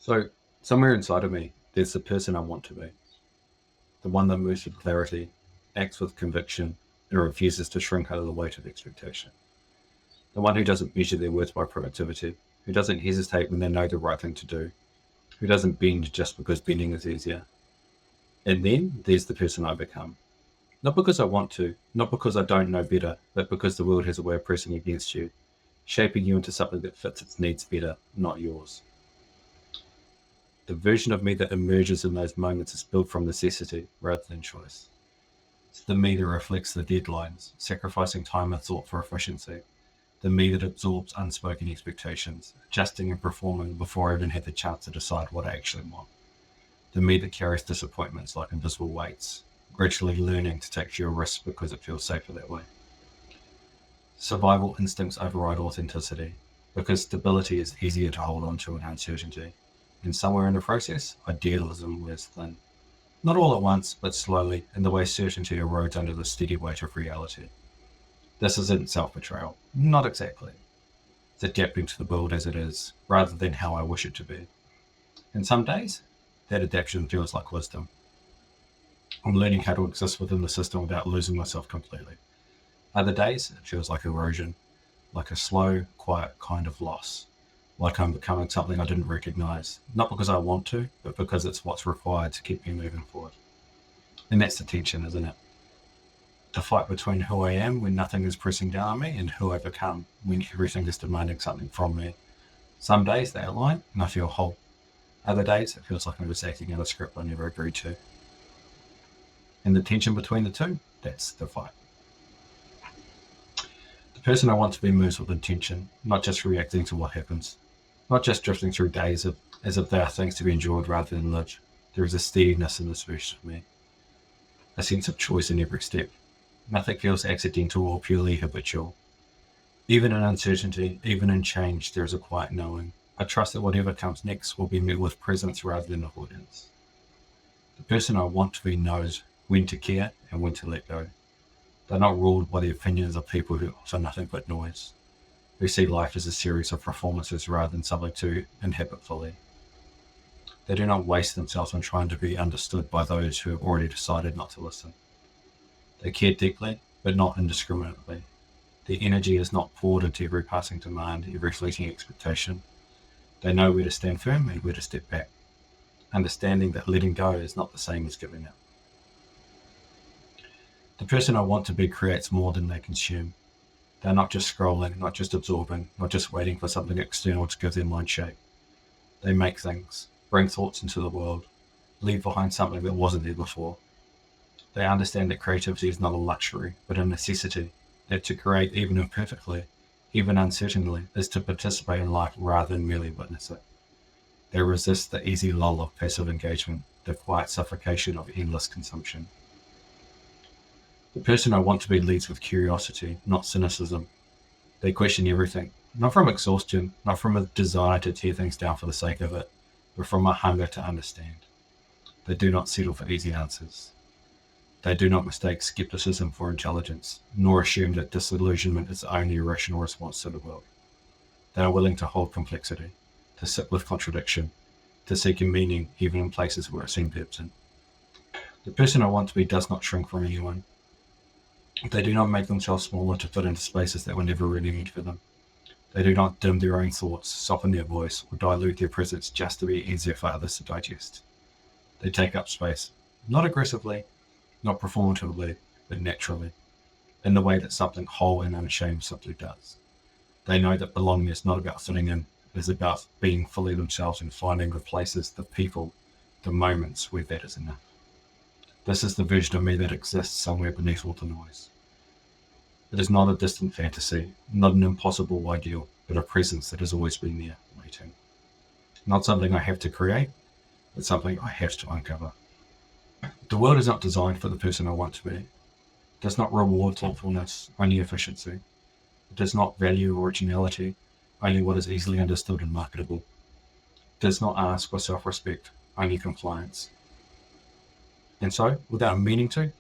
So, somewhere inside of me, there's the person I want to be, the one that moves with clarity, acts with conviction, and refuses to shrink under the weight of expectation. The one who doesn't measure their worth by productivity, who doesn't hesitate when they know the right thing to do, who doesn't bend just because bending is easier. And then there's the person I become. Not because I want to, not because I don't know better, but because the world has a way of pressing against you, shaping you into something that fits its needs better, not yours. The version of me that emerges in those moments is built from necessity rather than choice. It's the me that reflects the deadlines, sacrificing time and thought for efficiency. The me that absorbs unspoken expectations, adjusting and performing before I even had the chance to decide what I actually want. The me that carries disappointments like invisible weights, gradually learning to take fewer risks because it feels safer that way. Survival instincts override authenticity, because stability is easier to hold on to in uncertainty. And somewhere in the process, idealism wears thin. Not all at once, but slowly, in the way certainty erodes under the steady weight of reality. This isn't self-betrayal. Not exactly. It's adapting to the world as it is, rather than how I wish it to be. And some days, that adaptation feels like wisdom. I'm learning how to exist within the system without losing myself completely. Other days, it feels like erosion, like a slow, quiet kind of loss. Like I'm becoming something I didn't recognize, not because I want to, but because it's what's required to keep me moving forward. And that's the tension, isn't it? The fight between who I am when nothing is pressing down on me and who I become when everything is demanding something from me. Some days they align and I feel whole. Other days it feels like I'm just acting out a script I never agreed to. And the tension between the two, that's the fight. The person I want to be moves with intention, not just reacting to what happens. Not just drifting through days as if they are things to be enjoyed rather than lived. There is a steadiness in this version of me, a sense of choice in every step. Nothing feels accidental or purely habitual. Even in uncertainty, even in change, there is a quiet knowing. I trust that whatever comes next will be met with presence rather than avoidance. The person I want to be knows when to care and when to let go. They're not ruled by the opinions of people who offer nothing but noise, who see life as a series of performances rather than something to inhabit fully. They do not waste themselves on trying to be understood by those who have already decided not to listen. They care deeply, but not indiscriminately. Their energy is not poured into every passing demand, every fleeting expectation. They know where to stand firm and where to step back, understanding that letting go is not the same as giving up. The person I want to be creates more than they consume. They're not just scrolling, not just absorbing, not just waiting for something external to give their mind shape. They make things, bring thoughts into the world, leave behind something that wasn't there before. They understand that creativity is not a luxury, but a necessity, that to create even imperfectly, even uncertainly, is to participate in life rather than merely witness it. They resist the easy lull of passive engagement, the quiet suffocation of endless consumption. The person I want to be leads with curiosity, not cynicism. They question everything, not from exhaustion, not from a desire to tear things down for the sake of it, but from a hunger to understand. They do not settle for easy answers. They do not mistake skepticism for intelligence, nor assume that disillusionment is the only rational response to the world. They are willing to hold complexity, to sit with contradiction, to seek a meaning even in places where it seems absent. The person I want to be does not shrink from anyone. They do not make themselves smaller to fit into spaces that were never really meant for them. They do not dim their own thoughts, soften their voice, or dilute their presence just to be easier for others to digest. They take up space, not aggressively, not performatively, but naturally, in the way that something whole and unashamed simply does. They know that belonging is not about fitting in, it is about being fully themselves and finding the places, the people, the moments where that is enough. This is the version of me that exists somewhere beneath all the noise. It is not a distant fantasy, not an impossible ideal, but a presence that has always been there, waiting. Not something I have to create, but something I have to uncover. The world is not designed for the person I want to be. It does not reward thoughtfulness, only efficiency. It does not value originality, only what is easily understood and marketable. It does not ask for self-respect, only compliance. And so, without meaning to,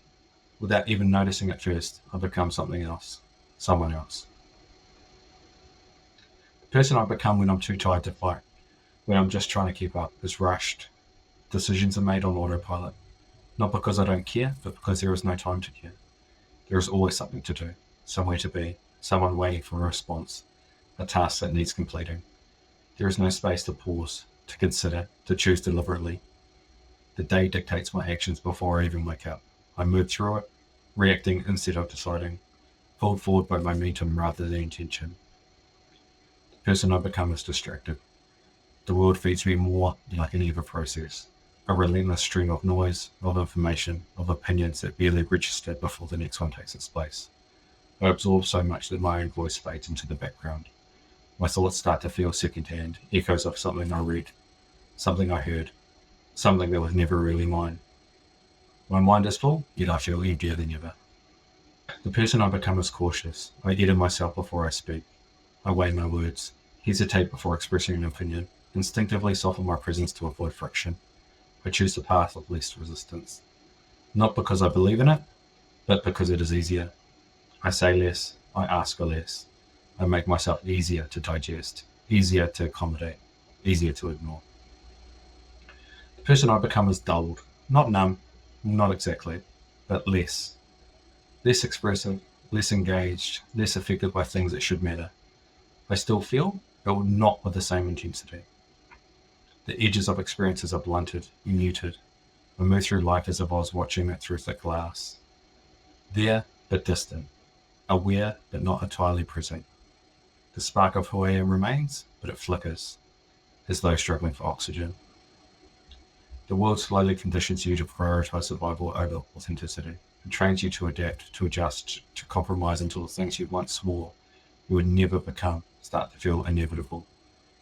without even noticing at first, I become something else, someone else. The person I become when I'm too tired to fight, when I'm just trying to keep up, is rushed. Decisions are made on autopilot, not because I don't care, but because there is no time to care. There is always something to do, somewhere to be, someone waiting for a response, a task that needs completing. There is no space to pause, to consider, to choose deliberately. The day dictates my actions before I even wake up. I move through it, reacting instead of deciding, pulled forward by momentum rather than intention. The person I become is distracted. The world feeds me more than I can ever process. A relentless stream of noise, of information, of opinions that barely register before the next one takes its place. I absorb so much that my own voice fades into the background. My thoughts start to feel secondhand, echoes of something I read, something I heard, something that was never really mine. My mind is full, yet I feel emptier than ever. The person I become is cautious. I edit myself before I speak. I weigh my words, hesitate before expressing an opinion, instinctively soften my presence to avoid friction. I choose the path of least resistance. Not because I believe in it, but because it is easier. I say less, I ask for less. I make myself easier to digest, easier to accommodate, easier to ignore. The person I become is dulled, not numb, not exactly, but less. Less expressive, less engaged, less affected by things that should matter. I still feel, but not with the same intensity. The edges of experiences are blunted, muted. I move through life as if I was watching it through thick glass. There, but distant. Aware, but not entirely present. The spark of who I am remains, but it flickers, as though struggling for oxygen. The world slowly conditions you to prioritize survival over authenticity, and trains you to adapt, to adjust, to compromise until the things you once swore you would never become start to feel inevitable.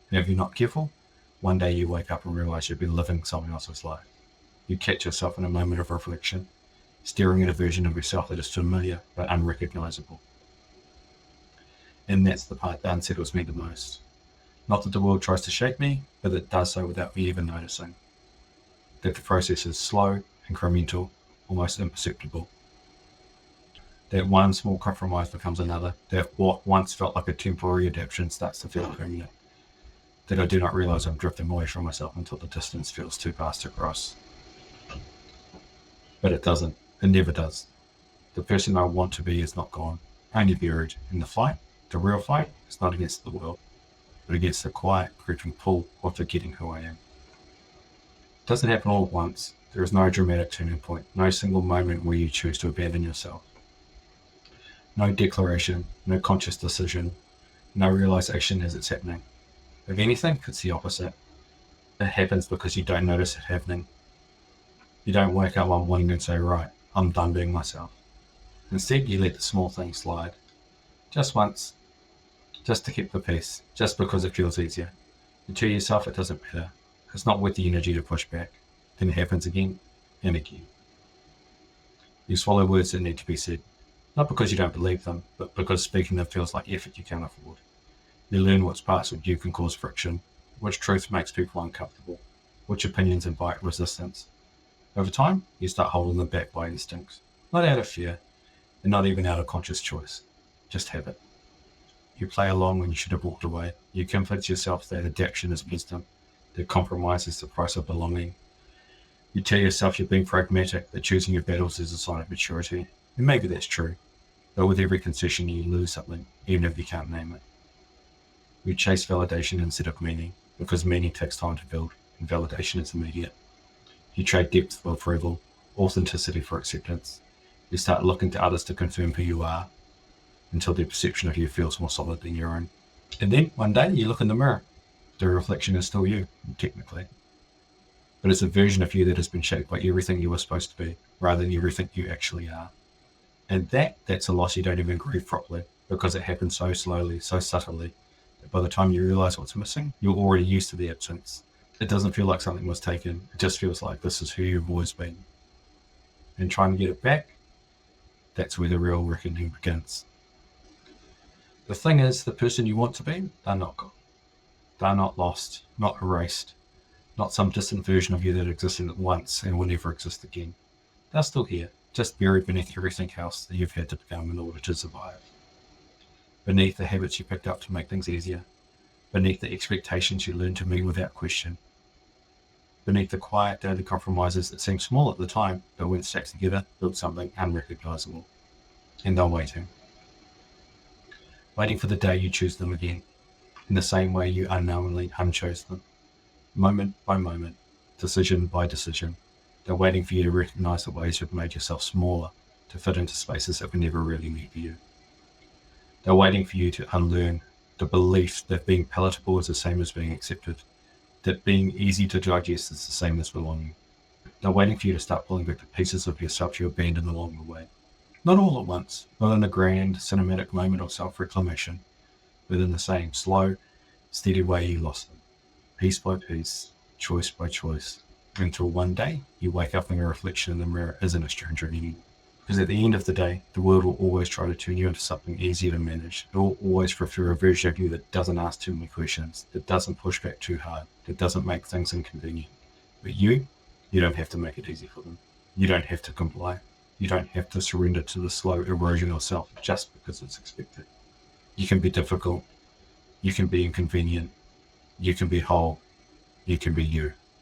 And if you're not careful, one day you wake up and realize you've been living someone else's life. You catch yourself in a moment of reflection, staring at a version of yourself that is familiar but unrecognizable. And that's the part that unsettles me the most. Not that the world tries to shape me, but that it does so without me even noticing. That the process is slow, incremental, almost imperceptible. That one small compromise becomes another. That what once felt like a temporary adaptation starts to feel permanent. That I do not realize I'm drifting away from myself until the distance feels too vast to cross. But it doesn't. It never does. The person I want to be is not gone, only buried. In the fight, the real fight, is not against the world, but against the quiet, creeping pull of forgetting who I am. It doesn't happen all at once. There is no dramatic turning point, no single moment where you choose to abandon yourself. No declaration, no conscious decision, no realization as it's happening. If anything, it's the opposite. It happens because you don't notice it happening. You don't wake up one morning and say, right, I'm done being myself. Instead, you let the small things slide. Just once. Just to keep the peace. Just because it feels easier. You tell yourself it doesn't matter. It's not worth the energy to push back. Then it happens again and again. You swallow words that need to be said. Not because you don't believe them, but because speaking them feels like effort you can't afford. You learn which parts of you can cause friction, which truth makes people uncomfortable, which opinions invite resistance. Over time, you start holding them back by instincts, not out of fear, and not even out of conscious choice, just habit. You play along when you should have walked away. You convince yourself that adaptation is wisdom, that compromise is the price of belonging. You tell yourself you're being pragmatic, that choosing your battles is a sign of maturity. And maybe that's true, but with every concession you lose something, even if you can't name it. You chase validation instead of meaning, because meaning takes time to build, and validation is immediate. You trade depth for approval, authenticity for acceptance. You start looking to others to confirm who you are, until their perception of you feels more solid than your own. And then, one day, you look in the mirror. The reflection is still you, technically. But it's a version of you that has been shaped by everything you were supposed to be, rather than everything you actually are. And that's a loss you don't even grieve properly, because it happens so slowly, so subtly, that by the time you realize what's missing, you're already used to the absence. It doesn't feel like something was taken. It just feels like this is who you've always been. And trying to get it back, that's where the real reckoning begins. The thing is, the person you want to be, they're not gone. They're not lost, not erased, not some distant version of you that existed once and will never exist again. They're still here, just buried beneath everything else that you've had to become in order to survive. Beneath the habits you picked up to make things easier, beneath the expectations you learn to meet without question, beneath the quiet daily compromises that seem small at the time, but when stacked together, build something unrecognizable. And they're waiting for the day you choose them again, in the same way you unknowingly unchose them, moment by moment, decision by decision. They're waiting for you to recognize the ways you've made yourself smaller to fit into spaces that were never really meant for you. They're waiting for you to unlearn the belief that being palatable is the same as being accepted, that being easy to digest is the same as belonging. They're waiting for you to start pulling back the pieces of yourself you abandoned along the way. Not all at once, not in a grand, cinematic moment of self-reclamation, but in the same slow, steady way you lost them, piece by piece, choice by choice, until one day you wake up and your reflection in the mirror isn't a stranger anymore. Because at the end of the day, the world will always try to turn you into something easier to manage. It will always prefer a version of you that doesn't ask too many questions, that doesn't push back too hard, that doesn't make things inconvenient. But you don't have to make it easy for them. You don't have to comply. You don't have to surrender to the slow erosion of self just because it's expected. You can be difficult. You can be inconvenient. You can be whole. You can be you.